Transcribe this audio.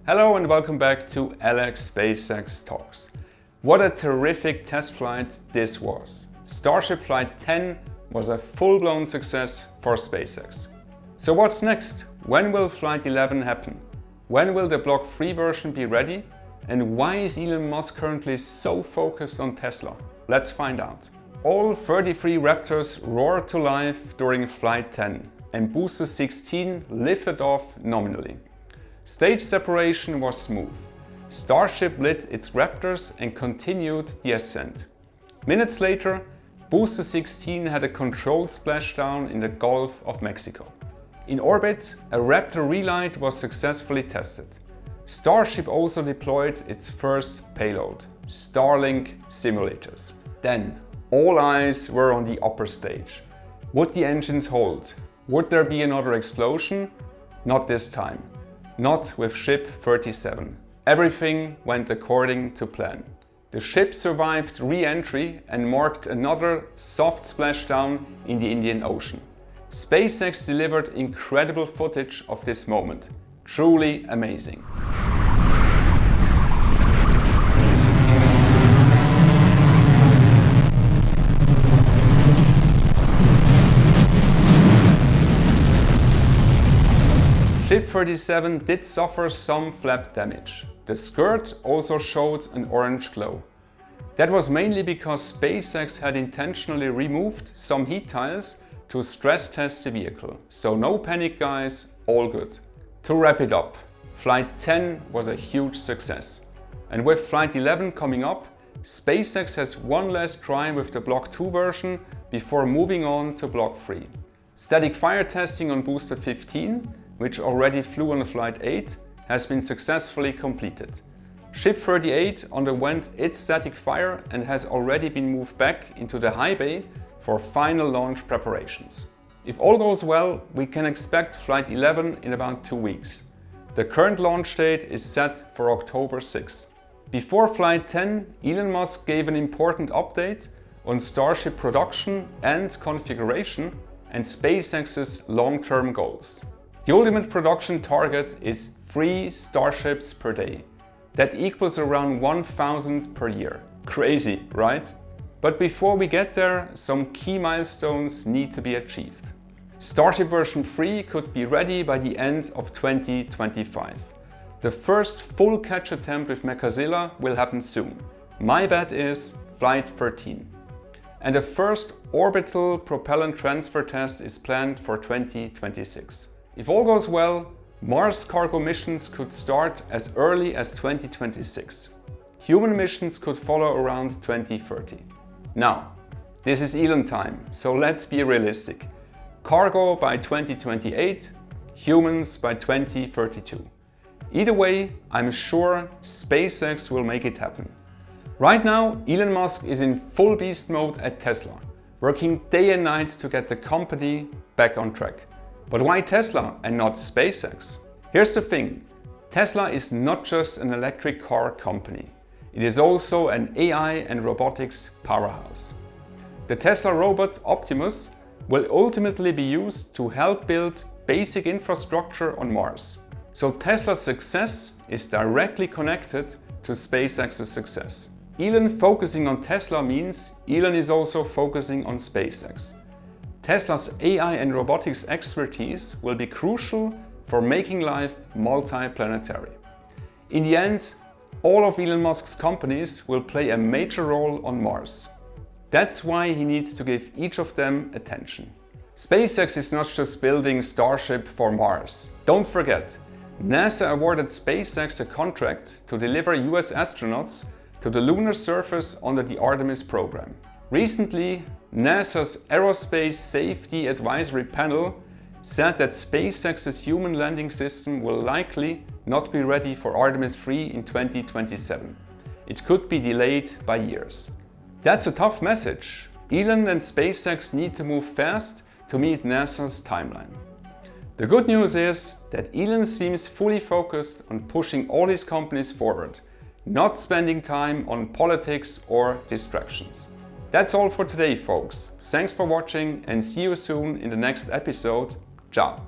Hello and welcome back to Alex SpaceX Talks. What a terrific test flight this was. Starship Flight 10 was a full-blown success for SpaceX. So what's next? When will Flight 11 happen? When will the Block 3 version be ready? And why is Elon Musk currently so focused on Tesla? Let's find out. All 33 Raptors roared to life during Flight 10 and booster 16 lifted off nominally. Stage separation was smooth. Starship lit its Raptors and continued the ascent. Minutes later, booster 16 had a controlled splashdown in the Gulf of Mexico. In orbit, a Raptor relight was successfully tested. Starship also deployed its first payload, Starlink simulators. Then, all eyes were on the upper stage. Would the engines hold? Would there be another explosion? Not this time. Not with Ship 37. Everything went according to plan. The ship survived re-entry and marked another soft splashdown in the Indian Ocean. SpaceX delivered incredible footage of this moment. Truly amazing. Ship 37 did suffer some flap damage. The skirt also showed an orange glow. That was mainly because SpaceX had intentionally removed some heat tiles to stress test the vehicle. So no panic guys, all good. To wrap it up, Flight 10 was a huge success. And with Flight 11 coming up, SpaceX has one last try with the Block 2 version before moving on to Block 3. Static fire testing on booster 15, which already flew on Flight 8, has been successfully completed. Ship 38 underwent its static fire and has already been moved back into the high bay for final launch preparations. If all goes well, we can expect Flight 11 in about 2 weeks. The current launch date is set for October 6. Before Flight 10, Elon Musk gave an important update on Starship production and configuration and SpaceX's long-term goals. The ultimate production target is 3 Starships per day. That equals around 1,000 per year. Crazy, right? But before we get there, some key milestones need to be achieved. Starship version 3 could be ready by the end of 2025. The first full catch attempt with Mechazilla will happen soon. My bet is Flight 13. And the first orbital propellant transfer test is planned for 2026. If all goes well, Mars cargo missions could start as early as 2026. Human missions could follow around 2030. Now, this is Elon time, so let's be realistic. Cargo by 2028, humans by 2032. Either way, I'm sure SpaceX will make it happen. Right now, Elon Musk is in full beast mode at Tesla, working day and night to get the company back on track. But why Tesla and not SpaceX? Here's the thing, Tesla is not just an electric car company. It is also an AI and robotics powerhouse. The Tesla robot Optimus will ultimately be used to help build basic infrastructure on Mars. So Tesla's success is directly connected to SpaceX's success. Elon focusing on Tesla means Elon is also focusing on SpaceX. Tesla's AI and robotics expertise will be crucial for making life multiplanetary. In the end, all of Elon Musk's companies will play a major role on Mars. That's why he needs to give each of them attention. SpaceX is not just building Starship for Mars. Don't forget, NASA awarded SpaceX a contract to deliver US astronauts to the lunar surface under the Artemis program. Recently, NASA's Aerospace Safety Advisory Panel said that SpaceX's human landing system will likely not be ready for Artemis 3 in 2027. It could be delayed by years. That's a tough message. Elon and SpaceX need to move fast to meet NASA's timeline. The good news is that Elon seems fully focused on pushing all his companies forward, not spending time on politics or distractions. That's all for today, folks. Thanks for watching and see you soon in the next episode. Ciao.